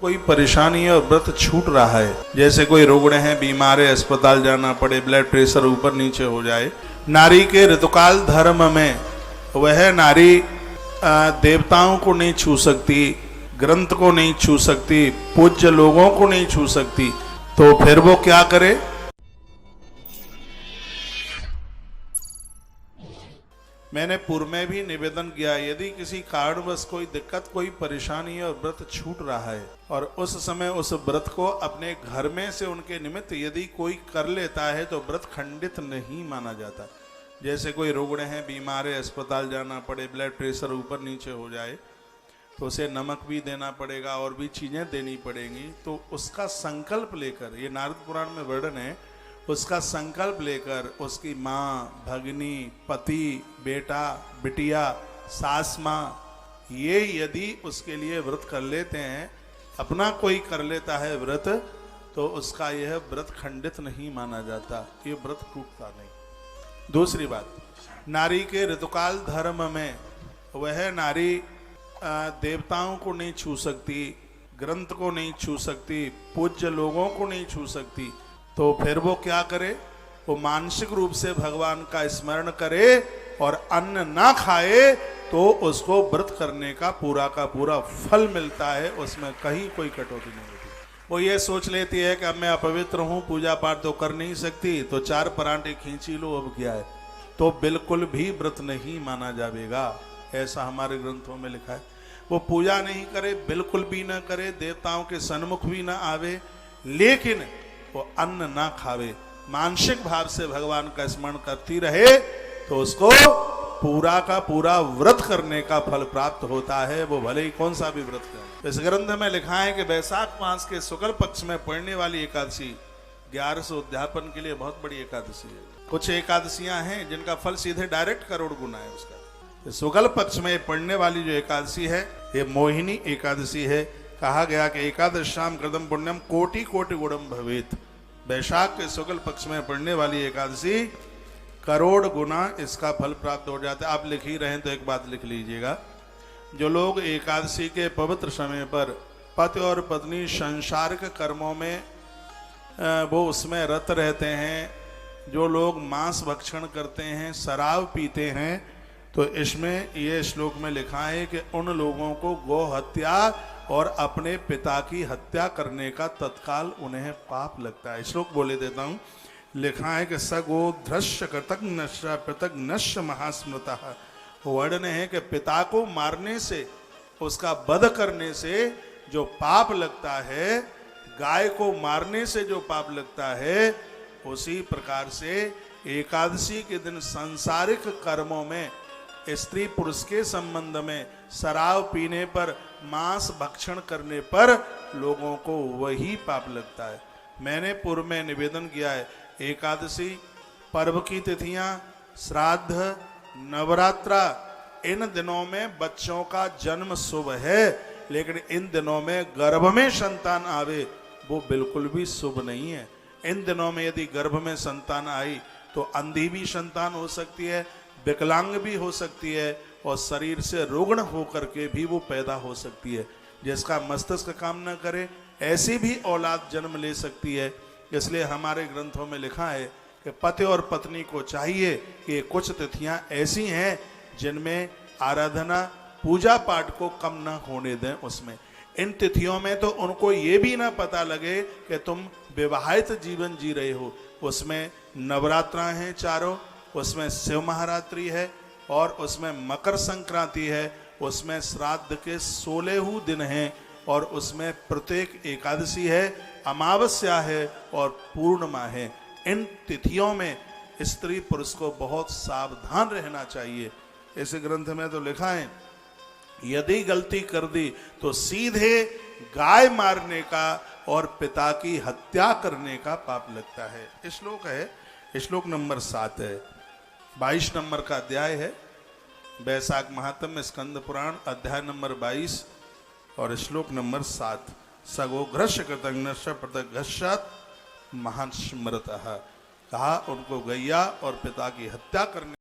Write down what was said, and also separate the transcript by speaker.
Speaker 1: कोई परेशानी और व्रत छूट रहा है, जैसे कोई रुग्ण है, बीमार है, अस्पताल जाना पड़े, ब्लड प्रेशर ऊपर नीचे हो जाए। नारी के ऋतुकाल धर्म में वह नारी देवताओं को नहीं छू सकती, ग्रंथ को नहीं छू सकती, पूज्य लोगों को नहीं छू सकती, तो फिर वो क्या करे? मैंने पूर्व में भी निवेदन किया, यदि किसी कारणवश कोई दिक्कत, कोई परेशानी और व्रत छूट रहा है और उस समय उस व्रत को अपने घर में से उनके निमित्त यदि कोई कर लेता है तो व्रत खंडित नहीं माना जाता। जैसे कोई रुग्ण है, बीमार है, अस्पताल जाना पड़े, ब्लड प्रेशर ऊपर नीचे हो जाए, तो उसे नमक भी देना पड़ेगा और भी चीजें देनी पड़ेंगी। तो उसका संकल्प लेकर, ये नारद पुराण में वर्णन है, उसका संकल्प लेकर उसकी माँ, भगिनी, पति, बेटा, बिटिया, सास माँ, ये यदि उसके लिए व्रत कर लेते हैं, अपना कोई कर लेता है व्रत, तो उसका यह व्रत खंडित नहीं माना जाता, ये व्रत टूटता नहीं। दूसरी बात, नारी के ऋतुकाल धर्म में वह नारी देवताओं को नहीं छू सकती, ग्रंथ को नहीं छू सकती, पूज्य लोगों को नहीं छू सकती, तो फिर वो क्या करे? वो मानसिक रूप से भगवान का स्मरण करे और अन्न ना खाए तो उसको व्रत करने का पूरा फल मिलता है, उसमें कहीं कोई कटौती नहीं होती। वो ये सोच लेती है कि अब मैं अपवित्र हूँ, पूजा पाठ तो कर नहीं सकती, तो 4 परांठे खींची लो, अब क्या है, तो बिल्कुल भी व्रत नहीं माना जाएगा। ऐसा हमारे ग्रंथों में लिखा है। वो पूजा नहीं करे, बिल्कुल भी ना करे, देवताओं के सन्मुख भी ना आवे, लेकिन वो अन्न ना खावे, मानसिक भाव से भगवान का स्मरण करती रहे, तो उसको पूरा व्रत करने का फल प्राप्त होता है, वो भले ही कौन सा भी व्रत करे। इस ग्रंथ में लिखा है कि वैशाख मास के शुक्ल पक्ष में पड़ने वाली एकादशी 1100 उद्यापन के लिए बहुत बड़ी एकादशी है। कुछ एकादशियां हैं जिनका फल सीधे डायरेक्ट करोड़ गुना है उसका। शुक्ल पक्ष में पड़ने वाली जो एकादशी है, ये मोहिनी एकादशी है। कहा गया कि एकादशाम कृतम पुण्यम कोटि कोटि गुणम भवेत। वैशाख के शुक्ल पक्ष में पड़ने वाली एकादशी करोड़ गुना इसका फल प्राप्त हो जाता है। आप लिख ही रहे हैं तो एक बात लिख लीजिएगा, जो लोग एकादशी के पवित्र समय पर पति और पत्नी संसारिक कर्मों में वो उसमें रत रहते हैं, जो लोग मांस भक्षण करते हैं, शराब पीते हैं, तो इसमें ये श्लोक में लिखा है कि उन लोगों को गौ हत्या और अपने पिता की हत्या करने का तत्काल उन्हें पाप लगता है। श्लोक बोले देता हूँ, लिखा है कि सगो ध्रश्य कृतघ्नश्य पृतघ्नश्य महास्मृतः। वर्णन है कि पिता को मारने से, उसका वध करने से जो पाप लगता है, गाय को मारने से जो पाप लगता है, उसी प्रकार से एकादशी के दिन सांसारिक कर्मों में, स्त्री पुरुष के संबंध में, शराब पीने पर, मांस भक्षण करने पर लोगों को वही पाप लगता है। मैंने पूर्व में निवेदन किया है, एकादशी पर्व की तिथियां, श्राद्ध, नवरात्रा, इन दिनों में बच्चों का जन्म शुभ है, लेकिन इन दिनों में गर्भ में संतान आवे वो बिल्कुल भी शुभ नहीं है। इन दिनों में यदि गर्भ में संतान आई तो अंधी भी संतान हो सकती है, विकलांग भी हो सकती है, और शरीर से रुग्ण होकर के भी वो पैदा हो सकती है। जिसका मस्तिष्क काम न करे ऐसी भी औलाद जन्म ले सकती है। इसलिए हमारे ग्रंथों में लिखा है कि पति और पत्नी को चाहिए कि कुछ तिथियां ऐसी हैं जिनमें आराधना, पूजा पाठ को कम न होने दें। उसमें इन तिथियों में तो उनको ये भी ना पता लगे कि तुम विवाहित जीवन जी रहे हो। उसमें नवरात्रा हैं चारों, उसमें शिव महारात्रि है, और उसमें मकर संक्रांति है, उसमें श्राद्ध के 16 दिन हैं, और उसमें प्रत्येक एकादशी है, अमावस्या है और पूर्णिमा है। इन तिथियों में स्त्री पुरुष को बहुत सावधान रहना चाहिए। इस ग्रंथ में तो लिखा है, यदि गलती कर दी तो सीधे गाय मारने का और पिता की हत्या करने का पाप लगता है। श्लोक है, श्लोक नंबर 7 है, 22 नंबर का अध्याय है, वैशाख महात्म्य स्कंद पुराण अध्याय नंबर 22 और श्लोक नंबर 7। सगोघ्रश कृतघ्नश्च पृथग्घश्चात् महान स्मृतः। कहा उनको गैया और पिता की हत्या करने